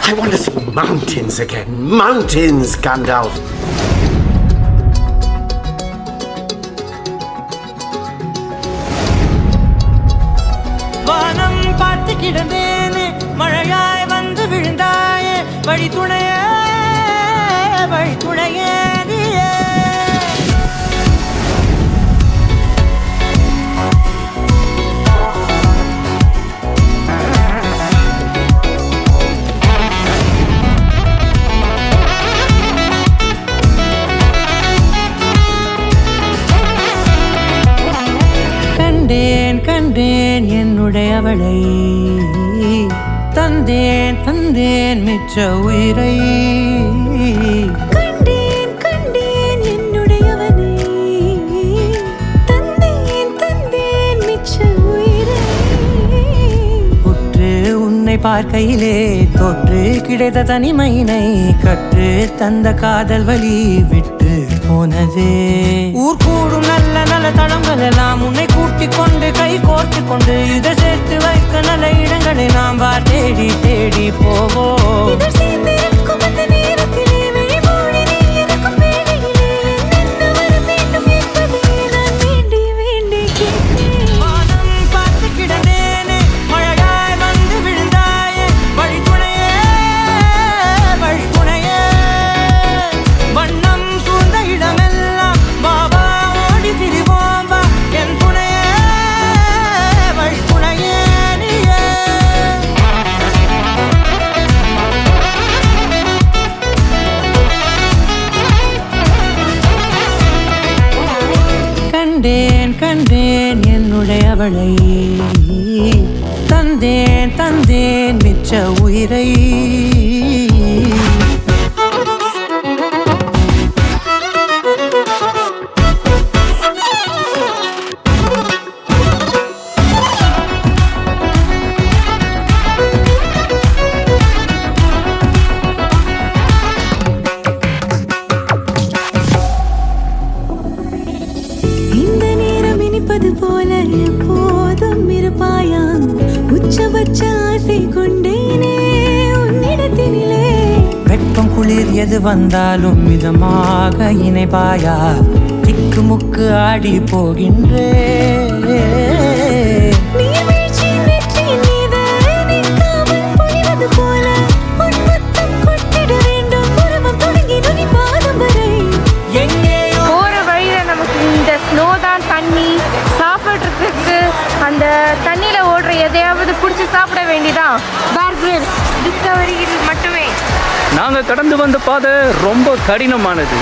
I want to see mountains again. Mountains, Gandalf. வானம் பார்த்து கிடந்தேனே, மழையாய் வந்து விழுந்தாயே, வழி துணையே நீயே. கண்டேன் என்னுடையவளை, தந்தேன் மிச்ச உயிரை. கண்டேன் என்னுடையவனை, தந்தேன் மிச்ச உயிரை. உற்று உன்னை பார்க்கையிலே தொற்று கிடைத்த தனிமையினை கற்று தந்த காதல் வழி விட்டு போனதே. ஊர் கூடும் நல்ல நல்ல தளங்கள் எல்லாம் உன்னை கூட்டிக் கொண்டு கை கோர்த்து கொண்டு இதை சேர்த்து வைக்க நல்ல இடங்களை நாம் தேடி தேடி போவோம். கண்டேன் என்னுடையவளை, தந்தேன் மிச்ச உயிரை. போல எப்போதும் இருப்பாயா, உச்சபட்ச ஆசை கொண்டேனே உன்னிடத்தினிலே. வெப்பம் குளிர் எது வந்தாலும் மிதமாக இணைப்பாயா, திக்கு முக்கு ஆடி போகின்றே. சாப்பிட்றதுக்கு அந்த தண்ணியில் ஓடுற எதையாவது பிடிச்சி சாப்பிட வேண்டியதான். பேர் கிரில்ஸ் டிஸ்கவரியில் மட்டுமே. நாங்கள் கடந்து வந்த பாதை ரொம்ப கடினமானது.